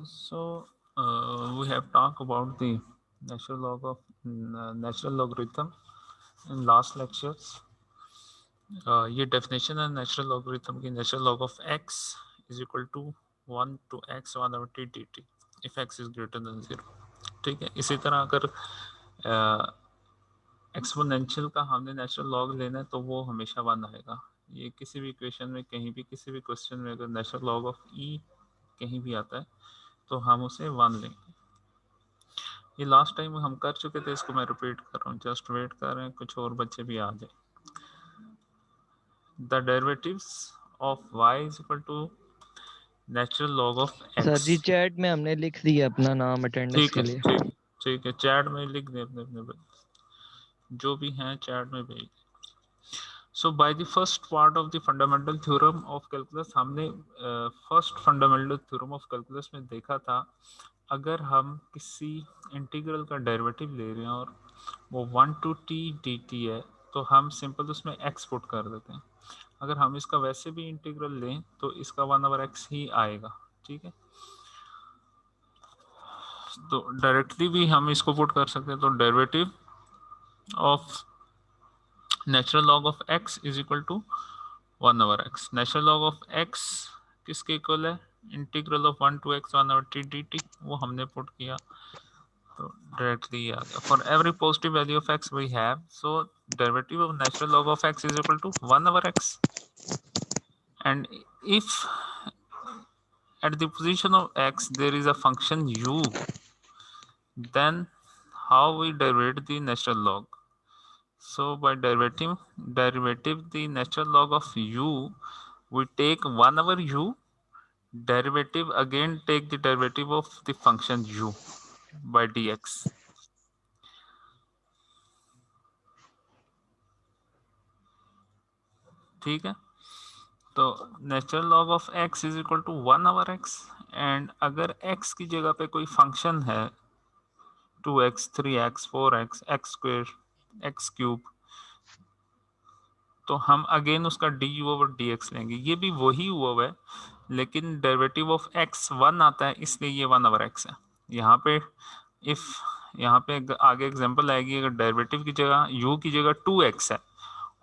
So we have talked about the natural log of natural logarithm in last lectures. ये definition है natural logarithm की. Natural log of x is equal to 1 to x 1/t dt if x is greater than 0. ठीक है. इसी तरह अगर exponential का हमने नेचुरल लॉग लेना है तो वो हमेशा 1 आएगा. ये किसी भी इक्वेशन में कहीं भी किसी भी क्वेश्चन में अगर नेचुरल लॉग ऑफ e कहीं भी आता है तो हम उसे 1 लेंगे. ये लास्ट टाइम हम कर चुके थे, इसको मैं रिपीट कर रहा हूँ. जस्ट वेट कर रहे हैं कुछ और बच्चे भी आ जाए. The derivatives of y is equal to natural log of sir x. जी चैट में हमने लिख दिया अपना नाम अटेंडेंस ठीक के है, लिए. ठीक ठीक है. चैट में लिख दें अपने अपने जो भी हैं चैट में भेज. So by the first part of the fundamental theorem of calculus, हमने first fundamental theorem of calculus में देखा था अगर हम किसी इंटीग्रल का डेरिवेटिव ले रहे हैं और वो 1 to t dt है तो हम सिंपल उसमें x पुट कर देते हैं. अगर हम इसका वैसे भी इंटीग्रल लें तो इसका 1/x ही आएगा. ठीक है. तो डायरेक्टली भी हम इसको पुट कर सकते हैं. तो derivative of natural log of x is equal to 1/x. Natural log of x किसके इक्वल है? Integral of 1 to x 1/t dt. वो हमने पुट किया तो डायरेक्टली आ गया. For every positive value of x we have, so derivative of natural log of x is equal to 1/x. And if at the position of x there is a function u, then how we derivate the natural log? So by derivative the natural log of u, we take 1/u. Derivative again take the derivative of the function u by dx. ठीक है. तो natural log of x is equal to 1/x. And अगर x की जगह पे कोई function है 2x 3x 4x x square x cube, तो हम अगेन उसका du/dx लेंगे. ये भी वही हुआ है लेकिन डेरिवेटिव ऑफ x 1 आता है इसलिए ये 1/x है. यहाँ पे इफ यहाँ पे आगे एग्जांपल आएगी, अगर डेरिवेटिव की जगह u की जगह 2x है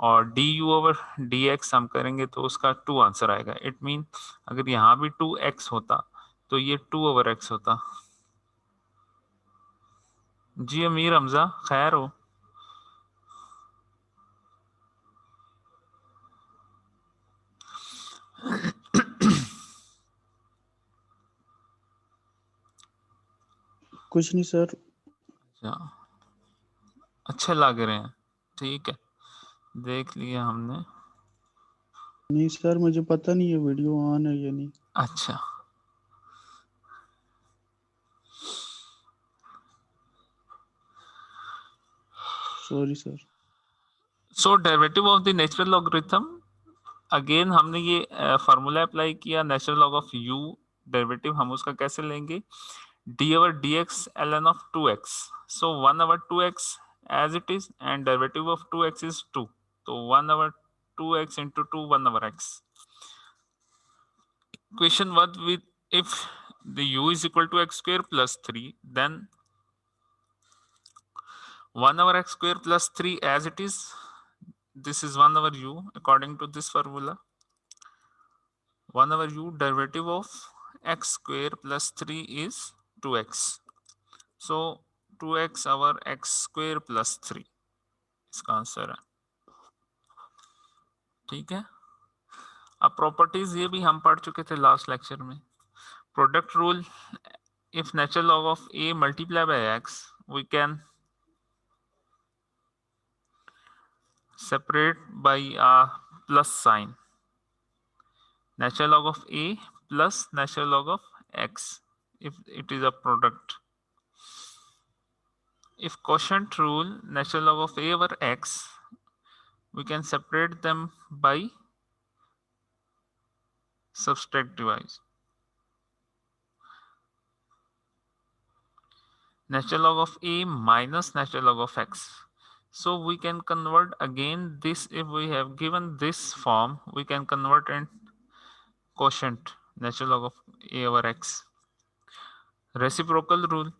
और du/dx हम करेंगे तो उसका 2 आंसर आएगा. इट मीन अगर यहाँ भी 2x होता तो ये 2/x होता. जी अमीर हमजा खैर हो. कुछ नहीं सर. अच्छा, अच्छे लग रहे हैं. ठीक है, देख लिया हमने. नहीं सर, मुझे पता नहीं है वीडियो ऑन है या नहीं. अच्छा, sorry sir. So derivative of the natural logarithm, again हमने ये फार्मूला अप्लाई किया natural log of u. Derivative हम उसका कैसे लेंगे? d/dx ln of 2x. so 1/2x as it is and derivative of 2x is 2. तो 1/2x into 2 1/x. Question 1 with if the u is equal to x square plus 3, then 1/x square plus 3 as it is. This is 1/u according to this formula. 1/u derivative of x square plus 3 is 2x. So 2x over x square plus 3 इसका answer है. ठीक है. अब properties ये भी हम पढ़ चुके थे लास्ट लेक्चर में. Product rule, if natural log of a multiply by x we can separate by a plus sign. Natural log of a plus natural log of x if it is a product. If quotient rule, natural log of a over x, we can separate them by subtractive. Natural log of a minus natural log of x. So we can convert again this. If we have given this form, we can convert in quotient natural log of a over x. Reciprocal rule,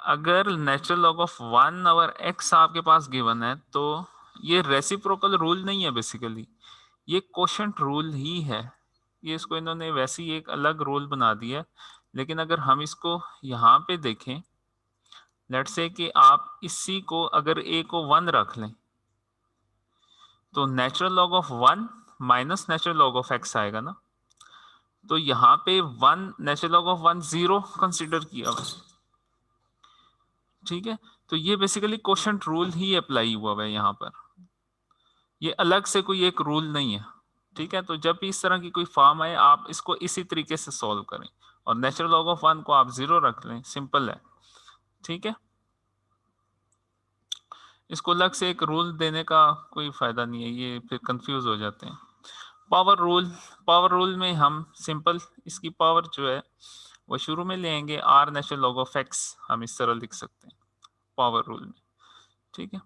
अगर natural log of 1/x आपके पास given है तो ये reciprocal rule नहीं है, basically ये quotient rule ही है। ये इसको इन्होंने वैसी एक अलग रूल बना दिया है, लेकिन अगर हम इसको यहाँ पे देखें, लेट्स से कि आप इसी को अगर a को 1 रख लें तो natural log of 1 minus natural log of x आएगा ना। तो यहाँ पे 1 नेचुरल लॉग ऑफ 1 0 कंसिडर किया हुआ है, ठीक है। तो ये बेसिकली कोशेंट रूल ही अप्लाई हुआ है यहाँ पर, ये अलग से कोई एक रूल नहीं है, ठीक है। तो जब भी इस तरह की कोई फॉर्म आए आप इसको इसी तरीके से सॉल्व करें और नेचुरल लॉग ऑफ 1 को आप 0 रख लें, सिंपल है, ठीक है। इसको अलग से एक रूल देने का कोई फायदा नहीं है, ये फिर कंफ्यूज हो जाते हैं। पावर रूल, पावर रूल में हम सिंपल इसकी पावर जो है वो शुरू में लेंगे, r natural log of x हम इस तरह लिख सकते हैं पावर रूल में, ठीक है।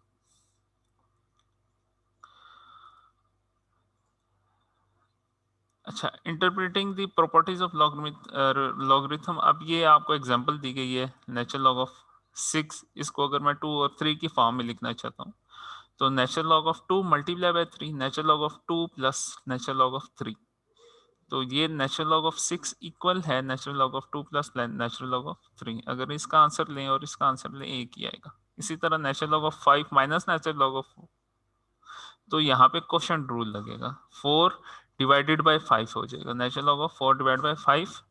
अच्छा, interpreting the properties of logarithm, अब ये आपको एग्जांपल दी गई है नेचुरल लॉग ऑफ 6, इसको अगर मैं 2 और 3 की फॉर्म में लिखना चाहता हूँ तो natural log of 2 multiply by 3, natural log of 2 plus natural log of 3। तो ये नेचुरल लॉग ऑफ 6 इक्वल है natural log of 2 plus natural log of 3। अगर इसका आंसर लें और इसका आंसर लें, एक ही आएगा। इसी तरह natural log of 5 minus natural log of, तो यहाँ पे क्वोशंट रूल लगेगा, 4 डिवाइडेड बाय 5 हो जाएगा, natural log of 4 divide by 5,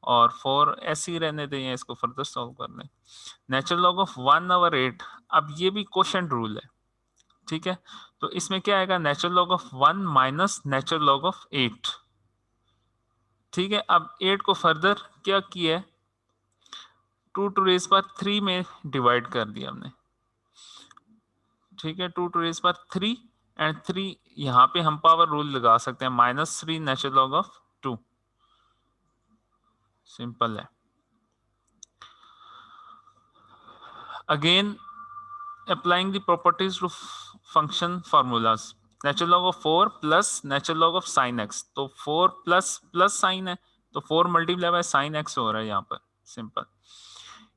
और 4 ऐसे ही रहने दें, इसको फर्दर सॉल्व कर लें। नेचुरल लॉग ऑफ 1/8, अब ये भी क्वोशंट रूल है, ठीक है। तो इसमें क्या आएगा, natural log of 1 minus natural log of 8, ठीक है। अब 8 को फर्दर क्या किया है, 2 टू रेज पर 3 में डिवाइड कर दिया हमने, ठीक है। 2 टू रेज पर 3 एंड 3 यहाँ पे हम पावर रूल लगा सकते हैं, -3 नेचुरल लॉग ऑफ 2, सिंपल है। Again applying the properties to function formulas, natural log of 4 plus natural log of sine x, तो 4 प्लस प्लस साइन है तो 4 मल्टीप्लाई बाय साइन एक्स हो रहा है यहाँ पर, सिंपल।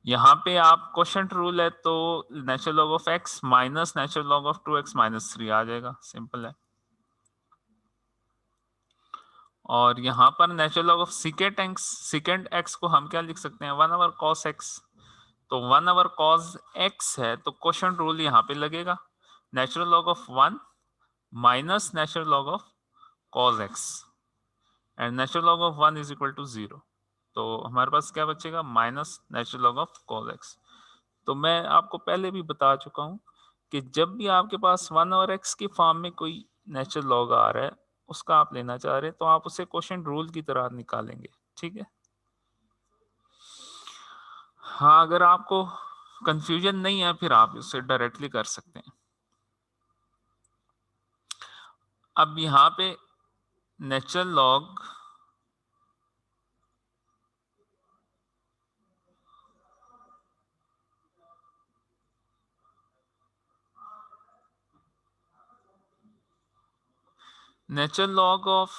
यहाँ पे आप क्वोशंट रूल है तो natural log of x minus natural log of 2x minus 3 आ जाएगा, सिंपल है। और यहाँ पर natural log of second x को हम क्या लिख सकते हैं, 1/cos x, तो 1/cos x है तो क्वोशंट रूल यहाँ पे लगेगा, natural log of 1 minus natural log of cos x and natural log of 1 is equal to 0, तो हमारे पास क्या बचेगा, minus natural log of cos x। तो मैं आपको पहले भी बता चुका हूं कि जब भी आपके पास 1/x की फॉर्म में कोई नेचुरल लॉग आ रहा है, उसका आप लेना चाह रहे हैं तो आप उसे क्वोशंट रूल की तरह निकालेंगे, ठीक है। हाँ, अगर आपको कंफ्यूजन नहीं है फिर आप उससे डायरेक्टली कर सकते हैं। अब यहाँ पे natural log natural log of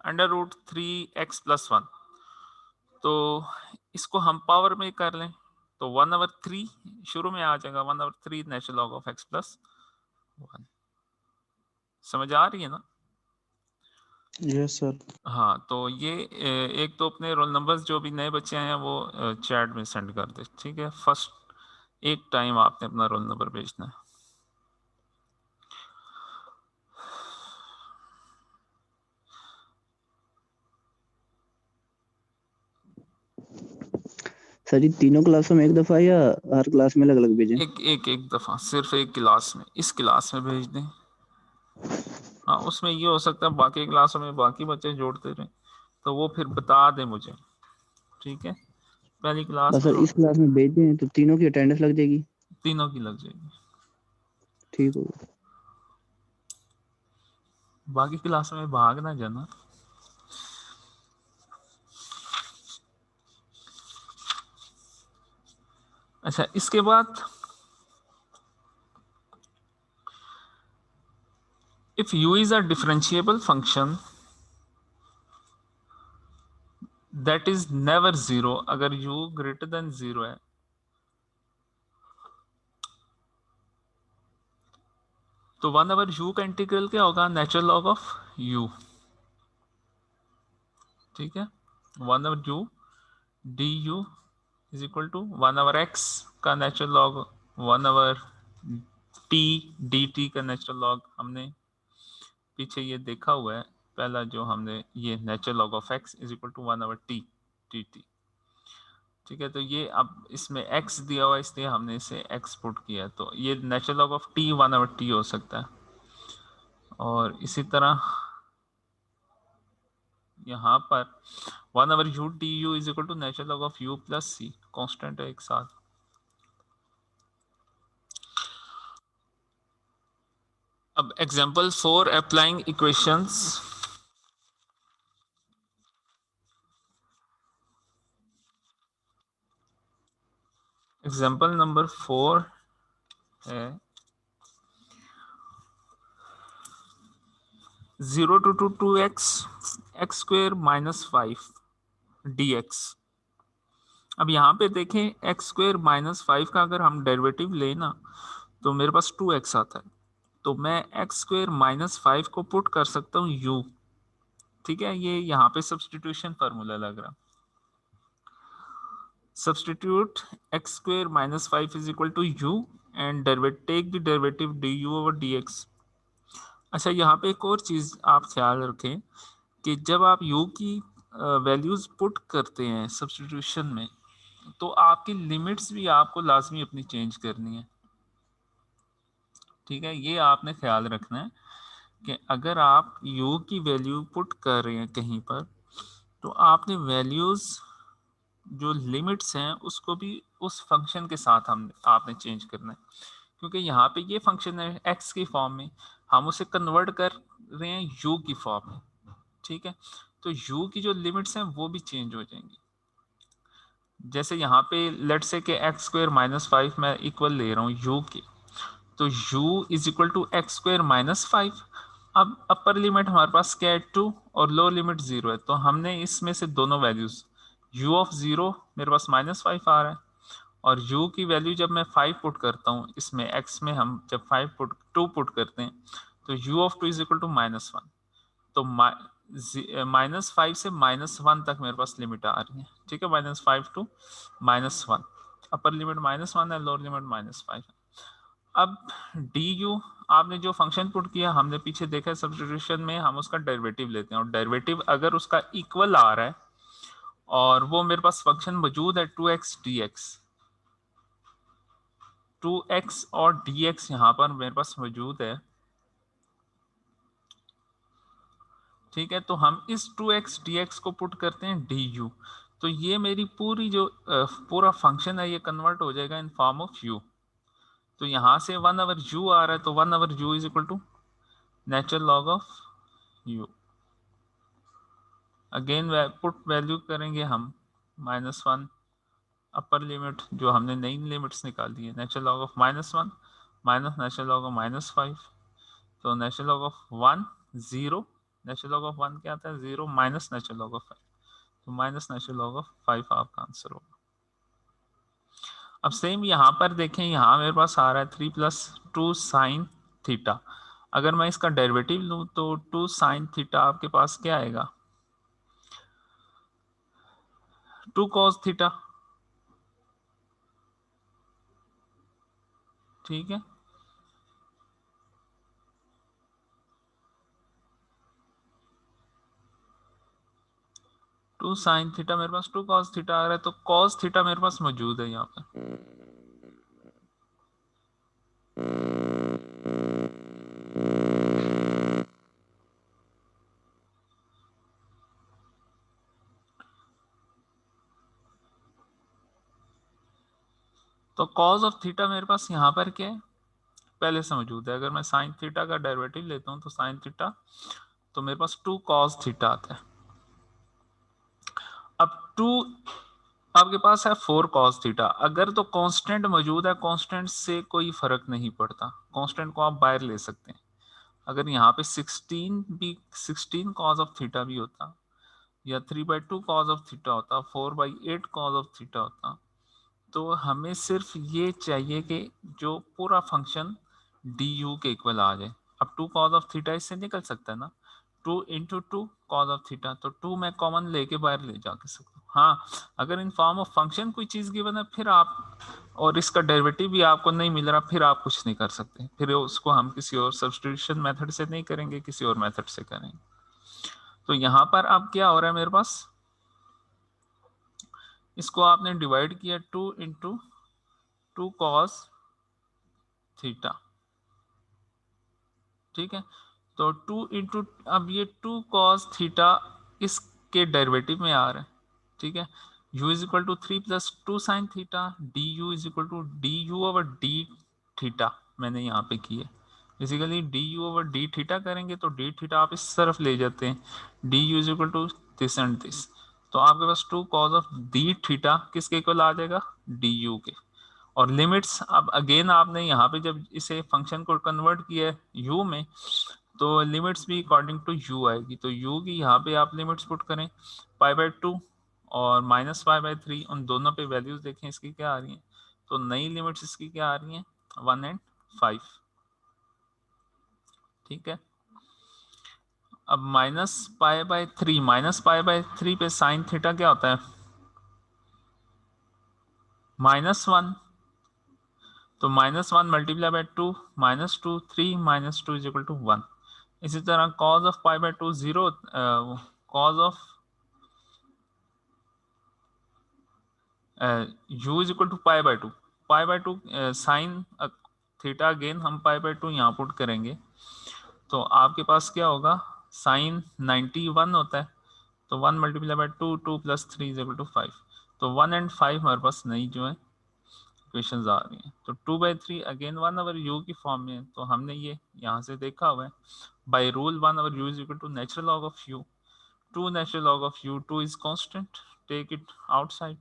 √3x + 1, तो इसको हम पावर में कर लें तो 1/3 शुरू में आ जाएगा, 1/3 नेचुरल लॉग ऑफ x + 1। समझ आ रही है ना? Yes sir. हाँ, तो ये एक तो अपने रोल नंबर्स जो भी नए बच्चे हैं वो चैट में सेंड कर दे, ठीक है। फर्स्ट एक टाइम आपने अपना रोल नंबर भेजना है। सर जी तीनों क्लासों में एक दफा या हर क्लास में अलग अलग भेजें? एक दफा सिर्फ एक क्लास में, इस क्लास में भेज दें। हाँ, उसमें ये हो सकता है बाकी क्लासों में बाकी बच्चे जोड़ते रहे तो वो फिर बता दे मुझे, ठीक है। पहली क्लास बस में सर इस क्लास में भेज दें तो तीनों की अटेंडेंस लग जाएगी? तीनों की लग जाएगी, ठीक होगा। बाकी क्लासों में भाग ना जाना। अच्छा, इसके बाद if u is a differentiable function that is never zero. अगर u ग्रेटर देन जीरो है तो 1/u का इंटीग्रल क्या होगा, नेचुरल लॉग ऑफ u। ठीक है, 1/u du is equal to 1/x का नेचुरल लॉग, 1/t dt का नेचुरल लॉग। हमने पीछे ये देखा हुआ है पहला जो हमने, ये natural log of x is equal to 1/t dt। ठीक है, तो ये अब इसमें x दिया हुआ है इसलिए हमने इसे x पुट किया, तो ये natural log of t 1/t हो सकता है। और इसी तरह यहाँ पर 1/u du is equal to natural log of u plus c, constant है एक साथ। अब example 4 applying equations. Example number 4 है 0 to 2x x square minus 5 dx। अब यहाँ पे देखें x स्क्वेयर माइनस 5 का अगर हम डेरिवेटिव लें ना तो मेरे पास 2x आता है, तो मैं x स्क्वेयर माइनस 5 को पुट कर सकता हूँ u। ठीक है, ये यहाँ पे सब्सटीट्यूशन फार्मूला लग रहा। Substitute x square minus 5 is equal to u and take the derivative du over dx। अच्छा, यहाँ पे एक और चीज आप ख्याल रखें कि जब आप u की वैल्यूज पुट करते हैं सब्सटीट्यूशन में तो आपकी लिमिट्स भी आपको लाजमी अपनी चेंज करनी है। ठीक है, ये आपने ख्याल रखना है कि अगर आप u की वैल्यू पुट कर रहे हैं कहीं पर तो आपने वैल्यूज जो लिमिट्स हैं उसको भी उस फंक्शन के साथ आपने चेंज करना है, क्योंकि यहाँ पे ये फंक्शन है x की फॉर्म में, हम उसे कन्वर्ट कर रहे हैं u की फॉर्म में। ठीक है, तो u की जो लिमिट्स हैं वो भी चेंज हो जाएंगी। जैसे यहाँ पे लेट से कि एक्स स्क्वेयर माइनस 5 मैं इक्वल ले रहा हूँ u के, तो u is equal to x square minus 5। अब अपर लिमिट हमारे पास क्या है 2 और लोअर लिमिट 0 है, तो हमने इसमें से दोनों वैल्यूज u ऑफ 0 मेरे पास -5 आ रहा है और u की वैल्यू जब मैं 5 पुट करता हूँ इसमें x में, हम जब 2 पुट करते हैं तो u of 2 is equal to -1। तो -5 से -1 तक मेरे पास लिमिट आ रही है। ठीक है, -5 टू -1, अपर लिमिट -1 है, लोअर लिमिट -5 है। अब du आपने जो फंक्शन पुट किया, हमने पीछे देखा है सब्स्टिट्यूशन में हम उसका डेरिवेटिव लेते हैं और डेरिवेटिव अगर उसका इक्वल आ रहा है और वो मेरे पास फंक्शन मौजूद है 2x dx, 2x और dx यहाँ पर मेरे पास मौजूद है। ठीक है, तो हम इस 2x dx को पुट करते हैं du, तो ये मेरी पूरी जो पूरा फंक्शन है ये कन्वर्ट हो जाएगा इन फॉर्म ऑफ u। तो यहाँ से 1/u आ रहा है, तो 1/u is equal to natural log of u। Again put value करेंगे हम -1, अपर लिमिट जो हमने नई लिमिट्स निकाली है, natural log of -1 minus natural log of -5, तो natural log of 1 0, natural log of 1 क्या आता है 0 माइनस नेचुरल लॉग ऑफ 5, तो माइनस नेचुरल लॉग ऑफ 5 आपका आंसर होगा। अब सेम यहाँ पर देखें, यहाँ मेरे पास आ रहा है 3 + 2 sin थीटा। अगर मैं इसका डेरिवेटिव लूँ तो 2 sin थीटा आपके पास क्या आएगा 2 cos थीटा। ठीक है, टू साइन थीटा मेरे पास 2 cos थीटा आ रहा है, तो cos थीटा मेरे पास मौजूद है यहाँ पर। तो cos ऑफ थीटा मेरे पास यहाँ पर क्या है पहले से मौजूद है। अगर मैं साइन थीटा का डेरिवेटिव लेता हूँ तो साइन थीटा, तो मेरे पास 2 cos थीटा आता है। अब 2 आपके पास है 4 cos थीटा। अगर तो कांस्टेंट मौजूद है, कांस्टेंट से कोई फर्क नहीं पड़ता, कांस्टेंट को आप बाहर ले सकते हैं। अगर यहाँ पे 16 cos ऑफ थीटा भी होता या 3/2 cos ऑफ थीटा होता, 4/8 cos ऑफ थीटा होता, तो हमें सिर्फ ये चाहिए कि जो पूरा फंक्शन डी यू के इक्वल आ जाए। अब 2 cos ऑफ थीटा इससे निकल सकता है ना, 2 इंटू 2 cos ऑफ थीटा, तो 2 मैं कॉमन लेके बाहर ले जाके सकता हूँ। हाँ, अगर इन फॉर्म ऑफ फंक्शन कोई चीज़ गिवन है, फिर आप और इसका डेरिवेटिव भी आपको नहीं मिल रहा, फिर आप कुछ नहीं कर सकते, फिर उसको हम किसी और सब्स्टिट्यूशन मेथड से नहीं करेंगे, किसी और मेथड से करेंगे। तो यहाँ पर अब क्या हो रहा है मेरे पास, इसको आपने डिवाइड किया 2 इंटू 2 cos थीटा, ठीक है। तो 2 इंटू, अब ये 2 cos थीटा इसके डेरिवेटिव में आ रहा है, ठीक है। u is equal to 3 plus 2 sine theta, d u is equal to d u over d theta मैंने यहाँ पे की है। Basically d u over d theta करेंगे तो डी थीटा आप इस तरफ ले जाते हैं, d u is equal to this and this, तो आपके पास 2 cos ऑफ डी थीटा किसके इक्वल आ जाएगा, डी यू के। और लिमिट्स, अब अगेन आपने यहाँ पे जब इसे फंक्शन को कन्वर्ट किया है u में, तो लिमिट्स भी अकॉर्डिंग टू u आएगी, तो u की यहाँ पे आप लिमिट्स पुट करें, π/2 और -π/3, उन दोनों पे वैल्यूज देखें इसकी क्या आ रही हैं, तो नई लिमिट्स इसकी क्या आ रही हैं, 1 और 5, ठीक है। अब -π/3 पे साइन थीटा क्या होता है, -1, तो -1 multiply by 2, -2, 3, -2 is equal to 1। इसी तरह cos of π/2 0, cos of u is equal to π/2 sine theta, again हम π/2 यहाँ पुट करेंगे, तो आपके पास क्या होगा, साइन 91 होता है, तो 1 multiply by 2, 2 plus 3 is equal to 5, तो 1 और 5 हमारे पास नहीं जो है इक्वेशंस आ रही हैं, तो 2/3 अगेन 1 ओवर u की फॉर्म में है, तो हमने ये यहाँ से देखा हुआ है by rule 1 over u is equal to natural log of u, 2 natural log of u, 2 is constant, take it outside,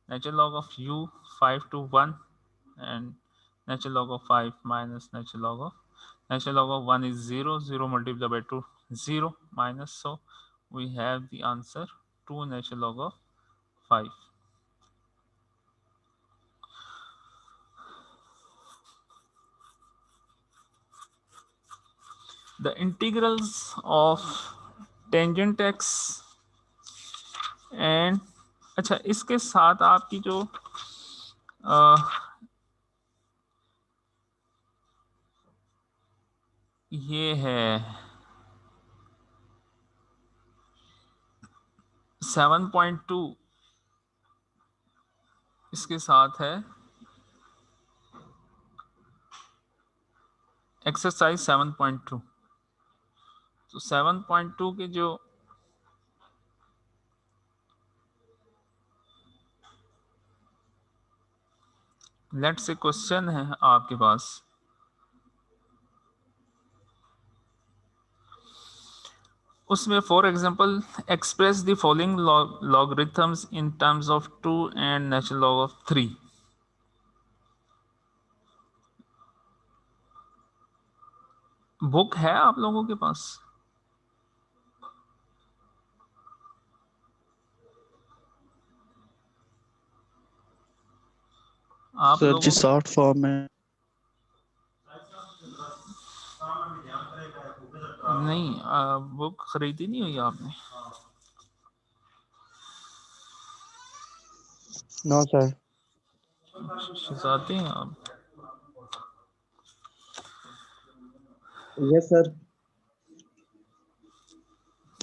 natural log of u 5 to 1, and natural log of 5 minus natural log of 1 is 0, 0 multiplied by 2 0 minus, so we have the answer 2 natural log of 5. The integrals of tangent x and, अच्छा इसके साथ आपकी जो ये है 7.2, इसके साथ है एक्सरसाइज 7.2, तो 7.2 के जो लेट से क्वेश्चन है आपके पास, उसमें for example express the following logarithms in terms of 2 and natural log of 3। Book है आप लोगों के पास, आप सर जी लोगों शॉर्ट फॉर्म में नहीं, बुक खरीदी नहीं हुई आपने, नो सर। जाते हैं आप, यस सर।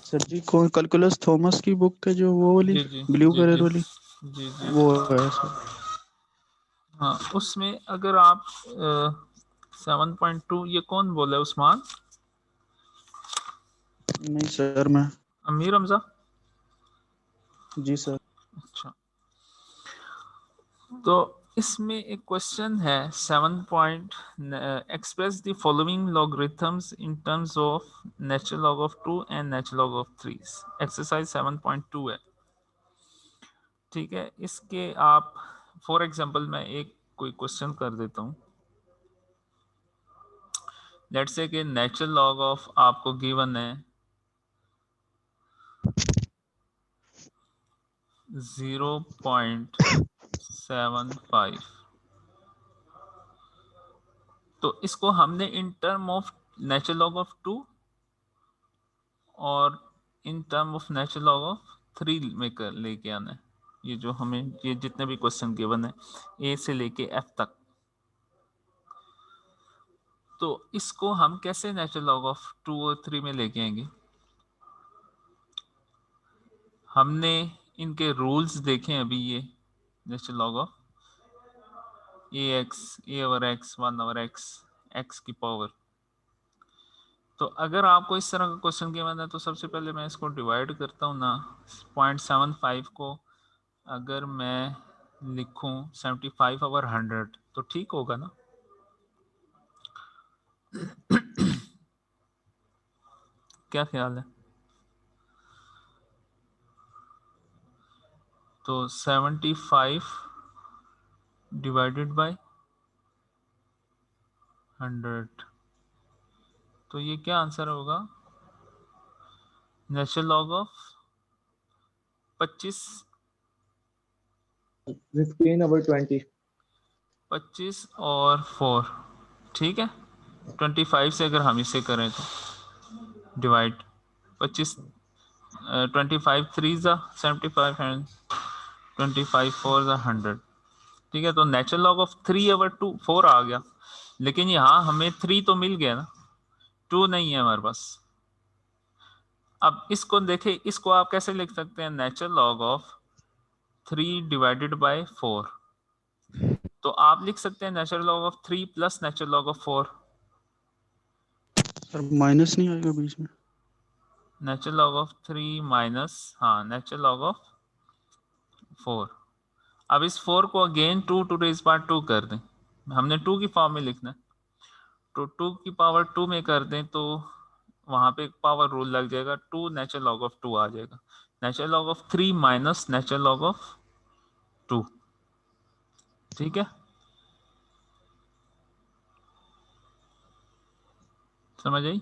सर जी कौन कैलकुलस थॉमस की बुक है जो वो वाली जी जी ब्लू जी कलर जी वाली, जी जी, वो है सर। हाँ उसमें अगर आप 7.2, ये कौन बोला है उस्मान, नहीं सर मैं, अमीर हमजा, जी सर। अच्छा, तो इसमें एक क्वेश्चन है 7 point, express the following logarithms in terms of natural log of 2 and natural log of 3, exercise 7.2 है, ठीक है। इसके आप फॉर एग्जांपल मैं एक कोई क्वेश्चन कर देता हूँ, लेट्स से कि नेचुरल लॉग ऑफ आपको गिवन है 0.75। तो इसको हमने in term of natural log of 2 और in term of natural log of 3 में कर लेके आना है। ये जो हमें ये जितने भी क्वेश्चन गिवन है ए से लेके एफ तक, तो इसको हम कैसे नेचुरल लॉग ऑफ 2 और 3 में लेके आएंगे? हमने इनके रूल्स देखे अभी, ये natural log of A over x 1 over x की पावर। तो अगर आपको इस तरह का क्वेश्चन गिवन है तो सबसे पहले मैं इसको डिवाइड करता हूँ ना। 0.75 को अगर मैं लिखूं 75 ओवर 100 तो ठीक होगा ना? क्या ख्याल है? तो 75 डिवाइडेड बाय 100, तो ये क्या आंसर होगा? Natural log of 25 15 over 20। 25 और 4, ठीक है। 25 से अगर हम इसे करें तो डिवाइड 25 25 3 ज़ा 75 एंड 25 4 ज़ा 100, ठीक है। तो नेचुरल लॉग ऑफ 3 ओवर 2 4 आ गया, लेकिन यहाँ हमें 3 तो मिल गया ना, 2 नहीं है हमारे पास। अब इसको देखें, इसको आप कैसे लिख सकते हैं? Natural log of 3 divided by 4। तो आप लिख सकते हैं natural log of 3 plus natural log of 4। Sir minus नहीं आएगा बीच में? नेचुरल लॉग ऑफ 3 माइनस, हाँ, नेचुरल लॉग ऑफ 4। अब इस 4 को अगेन 2 टू रेज पावर 2 कर दें, हमने 2 की फॉर्म में लिखना है, तो 2 की पावर 2 में कर दें तो वहां पे पावर रूल लग जाएगा, 2 नेचुरल लॉग ऑफ 2 आ जाएगा। Natural log of 3 minus natural log of 2, ठीक है। समझ आई?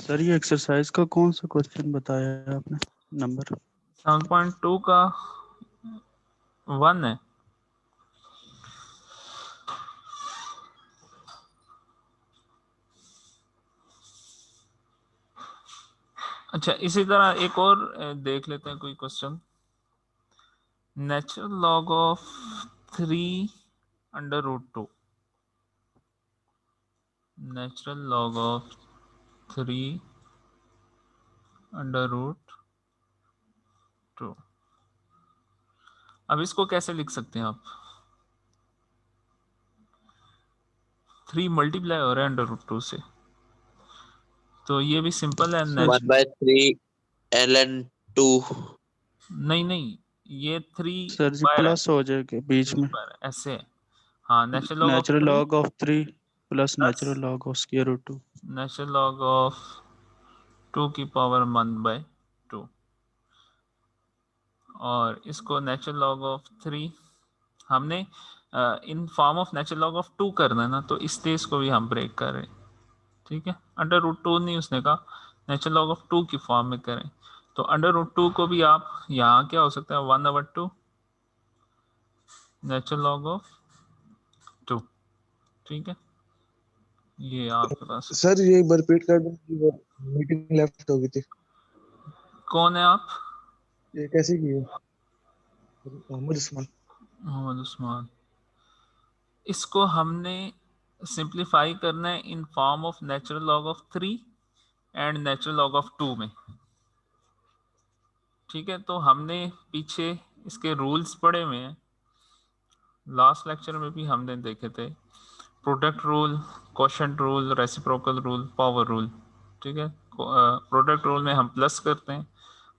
सर ये एक्सरसाइज का कौन सा क्वेश्चन बताया है आपने नंबर? 7.2 का 1 है। अच्छा, इसी तरह एक और देख लेते हैं कोई question. Natural log of 3 under root 2, natural log of 3 under root 2। अब इसको कैसे लिख सकते हैं आप? 3 मल्टीप्लाई हो रहा है अंडर रूट 2 से, तो ये भी सिंपल है। 1/3 ln2। नहीं, ये 3 सर जी प्लस हो जाएगा बीच में। ऐसे है। हाँ, natural log of natural 3 log of 3 plus plus natural log of square root 2। Natural log of 2 की पावर 1/2, और इसको नेचुरल लॉग ऑफ 3 हमने in form of natural log of 2 करना है ना, तो इसलिए इसको भी हम ब्रेक कर रहे हैं, ठीक है। अंडर रूट 2 नहीं, उसने कहा नेचुरल लॉग ऑफ 2 की फॉर्म में करें, तो अंडर रूट 2 को भी आप यहाँ क्या हो सकता है? 1/2 नेचुरल लॉग ऑफ 2, ठीक है। ये आपके पास। सर ये एक बार रिपीट कर दो, मीटिंग लेफ्ट हो गई थी। कौन है आप? ये कैसे की है? मोहम्मद उस्मान। मोहम्मद उस्मान। इसको हमने सिंप्लीफाई करना है in form of natural log of 3 and natural log of 2 में, ठीक है। तो हमने पीछे इसके रूल्स पढ़े हुए हैं, लास्ट लेक्चर में भी हमने देखे थे। Product rule, quotient rule, reciprocal rule, power rule, ठीक है। प्रोडक्ट रूल में हम प्लस करते हैं,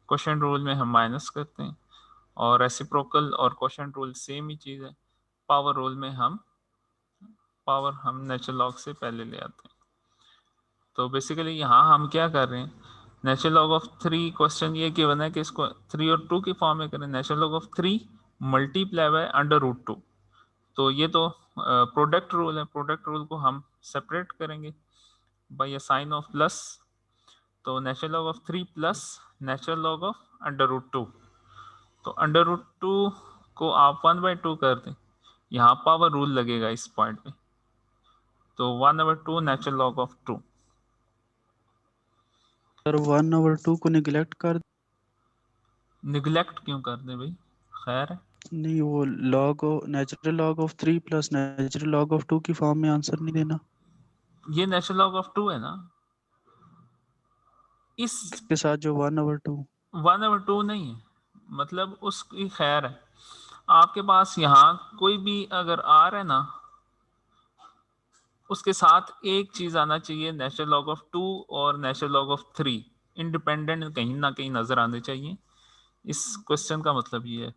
क्वोशंट रूल में हम माइनस करते हैं, और रेसिप्रोकल और क्वोशंट रूल सेम ही चीज़ है। पावर रूल में हम नेचुरल लॉग से पहले ले आते हैं। तो बेसिकली यहाँ हम क्या कर रहे हैं? नेचुरल लॉग ऑफ 3 क्वेश्चन ये गिवन है कि इसको 3 और 2 की फॉर्म में करें। Natural log of 3 multiply by under root 2, तो ये तो प्रोडक्ट रूल है, प्रोडक्ट रूल को हम सेपरेट करेंगे by a sign of plus. तो natural log of 3 plus natural log of √2, तो √2 को आप 1/2 कर दें, यहाँ पावर रूल लगेगा इस पॉइंट पे, तो 1/2 नेचुरल लॉग ऑफ 2। सर 1/2 को निगलेक्ट कर निगलेक्ट क्यों कर दे भाई, खैर है। नहीं, वो natural log of 3 plus natural log of 2 की फॉर्म में आंसर नहीं देना, ये नेचुरल लॉग ऑफ 2 है ना, इस इसके साथ जो 1/2। 1/2 नहीं है, मतलब उसकी खैर है। आपके पास यहाँ कोई भी अगर आर है ना, उसके साथ एक चीज आना चाहिए, नेचुरल लॉग ऑफ 2 और नेचुरल लॉग ऑफ 3 इंडिपेंडेंट कहीं ना कहीं नजर आने चाहिए। इस क्वेश्चन का मतलब ये है,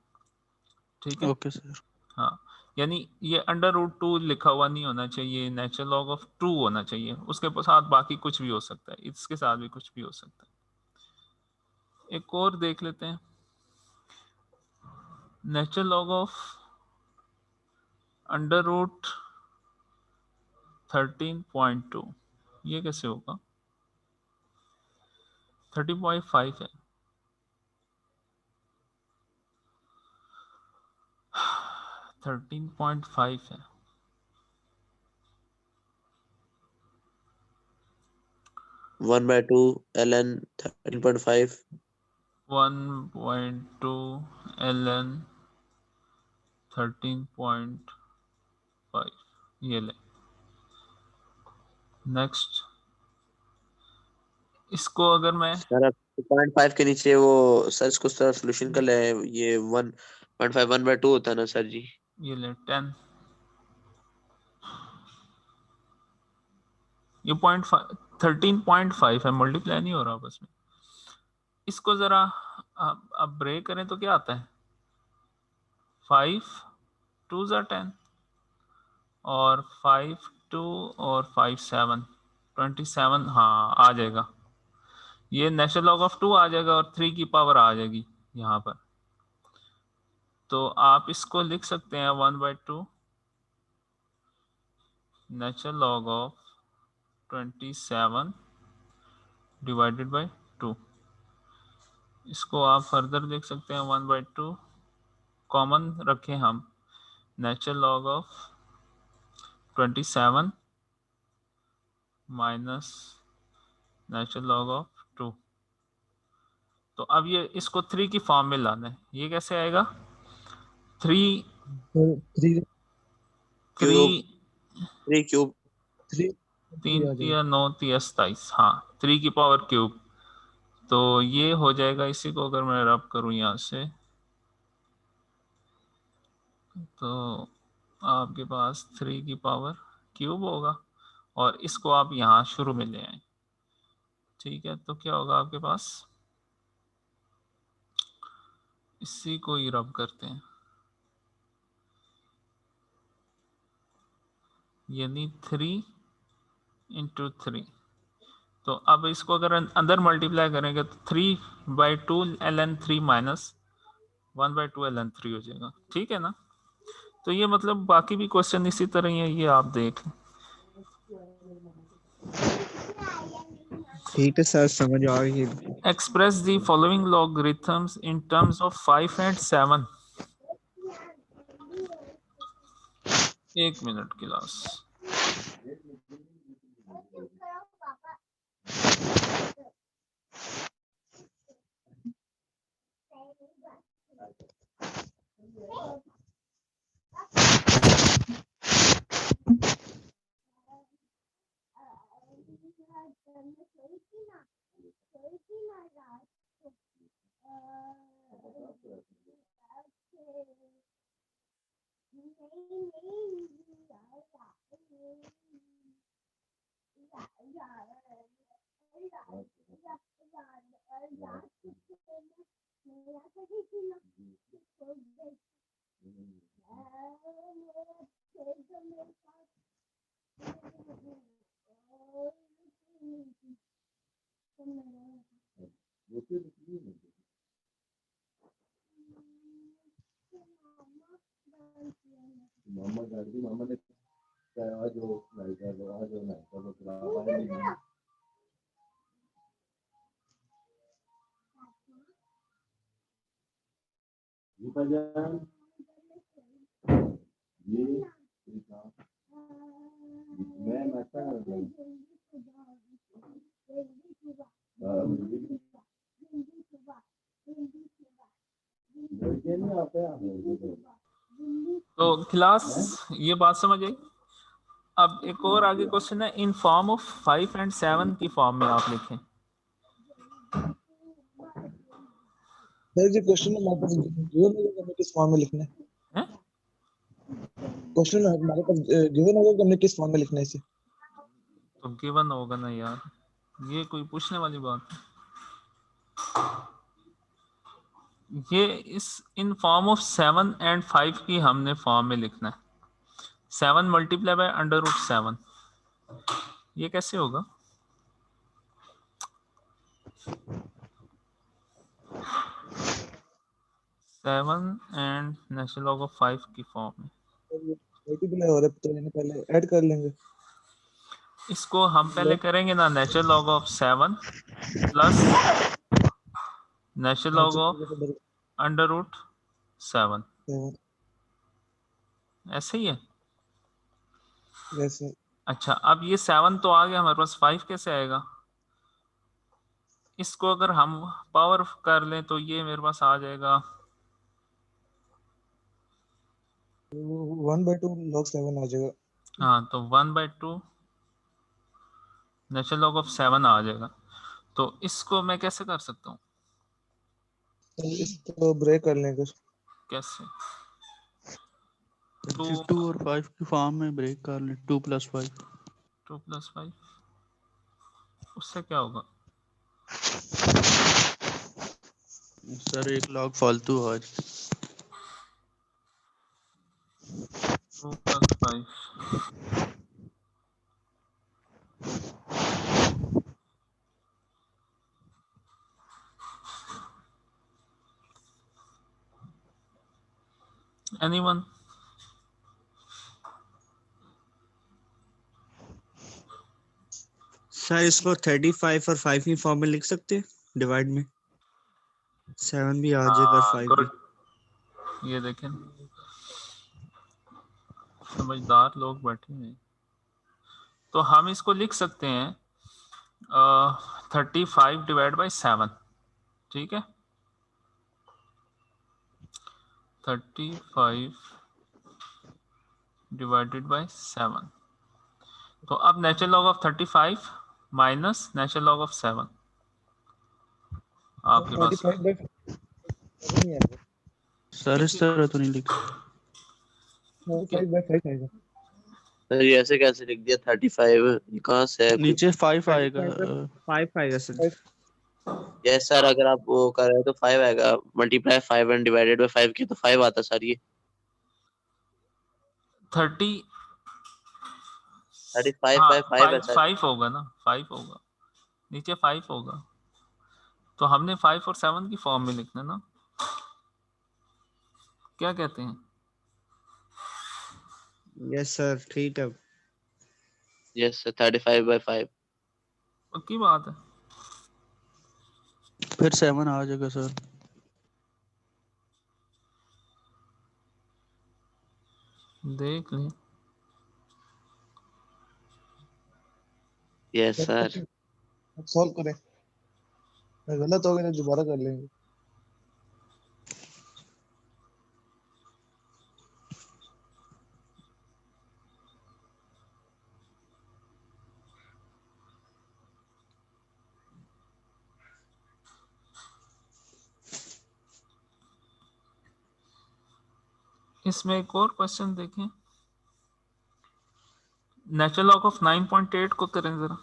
ठीक है। Okay sir. हाँ, यानी ये √2 लिखा हुआ नहीं होना चाहिए, नेचुरल लॉग ऑफ 2 होना चाहिए, उसके साथ बाकी कुछ भी हो सकता है, इसके साथ भी कुछ भी हो सकता है। एक और देख लेते हैं, नेचुरल लॉग ऑफ √13.2, ये कैसे होगा? 30.5 है, 13.5 है। 1/2 ln 13.5 1/2 ln 13.5, ये ले। नेक्स्ट, इसको अगर मैं सर आप 0.5 के नीचे वो सर इसको सर सोल्यूशन कर ले, ये 1.5 1/2 होता है ना सर जी। ये ले 10, ये 13.5 है, मल्टीप्लाई नहीं हो रहा बस में। इसको जरा अब ब्रेक करें तो क्या आता है, 5 2 10, और 5 2 और 5 7 27, हाँ आ जाएगा। ये नेचुरल लॉग ऑफ 2 आ जाएगा और 3 की पावर आ जाएगी यहाँ पर। तो आप इसको लिख सकते हैं 1/2 natural log of 27 divided by 2। इसको आप फर्दर लिख सकते हैं 1/2, कॉमन रखें हम, natural log of 27 minus natural log of 2। तो अब ये इसको 3 की फॉर्म में लाना है, ये कैसे आएगा? 3 तो 3 क्यूब 3 3 क्यूब 3 3 आ या जाएगा। 9 या 27, हाँ 3 की पावर क्यूब। तो ये हो जाएगा, इसी को अगर मैं रब करूं यहाँ से, तो आपके पास 3 की पावर क्यूब होगा, और इसको आप यहाँ शुरू में ले आए, ठीक है। तो क्या होगा आपके पास, इसी को ही रब करते हैं, यानी 3 × 3। तो अब इसको अगर अंदर मल्टीप्लाई करेंगे तो 3/2 ln 3 माइनस 1/2 ln 3 हो जाएगा, ठीक है ना। तो ये मतलब बाकी भी क्वेश्चन इसी तरह ही है, ये आप देख लें। ठीक है सर, समझ आ गई। Express the following logarithms in terms of 5 and 7। 1 minute class. तो क्लास ये बात समझ आई। अब एक और आगे क्वेश्चन है, इन फॉर्म ऑफ 5 एंड 7 की फॉर्म में आप लिखें। सर जी क्वेश्चन में हमारे पास गिवन होगा कि हमें किस फॉर्म में लिखना है। हैं? क्वेश्चन हमारे पास गिवन होगा कि हमें किस फॉर्म में लिखना है इसे। तो गिवन होगा ना यार, ये कोई पूछने वाली बात है। ये इस इन फॉर्म ऑफ 7 एंड 5 की हमने फॉर्म में लिखना है। 7 मल्टीप्लाई बाय अंडर रूट 7, ये कैसे होगा? Seven and natural log of 5 की फॉर्म में। मल्टीप्लाई हो रहा है तो इन्हें पहले ऐड कर लेंगे। इसको हम पहले करेंगे ना, natural log of 7 plus natural log of under root 7, ऐसे ही है। वैसे अच्छा, अब ये 7 तो आ गया हमारे पास, 5 कैसे आएगा? इसको अगर हम पावर कर लें तो ये मेरे पास आ जाएगा 1/2 log 7 आ जाएगा। हाँ, तो 1/2 नेचुरल लॉग ऑफ 7 आ जाएगा। तो इसको मैं कैसे कर सकता हूँ? तो इसको ब्रेक कर लेंगे। कैसे? 2 और 5 की फॉर्म में ब्रेक कर लें, 2 + 5। 2 + 5, उससे क्या होगा? सर एक लॉग फालतू आज। 2 + 5, एनीवन? सर इसको 35 और 5 की फॉर्म में लिख सकते हैं डिवाइड में। 7 भी आ जाएगा और 5 भी। गुड, ये देखें, समझदार लोग बैठे हैं। तो हम इसको लिख सकते हैं 35 डिवाइड बाई 7, ठीक है। 35 डिवाइडेड बाई 7। तो अब natural log of 35 minus natural log of 7 आपके पास 35/7 नहीं आएगा। सर इस तरह तो नहीं लिख 35/5 आएगा। सर ये ऐसे कैसे लिख दिया 35? ये कहाँ से है? नीचे 5 आएगा। 5 आएगा सर। यस सर, अगर आप वो कर रहे हो तो 5 आएगा। मल्टीप्लाई 5 एंड डिवाइडेड बाय 5 की तो 5 आता सर। ये 30, 35/5 है सर। 5 होगा ना, 5 होगा, नीचे 5 होगा। तो हमने 5 और 7 की फॉर्म में लिखना ना, क्या कहते हैं? यस सर ठीक है। Yes sir, 35/5। पक्की बात है। फिर 7 आ जाएगा सर। देख लें। Yes sir. सॉल्व करें, गलत हो गया तो दोबारा कर लेंगे। इसमें एक और क्वेश्चन देखें, नेचुरल लॉग ऑफ 9.8 को करें जरा।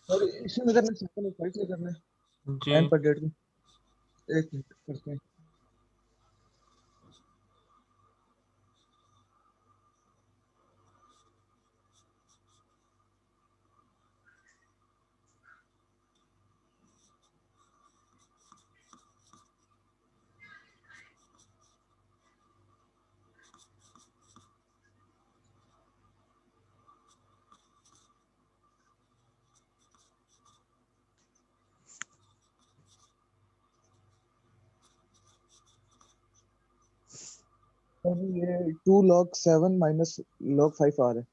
और इसमें करना है 7/5 से करना है जी 9/8 में। एक मिनट करते हैं। सर ये 2 log 7 minus log 5 आ रहा है।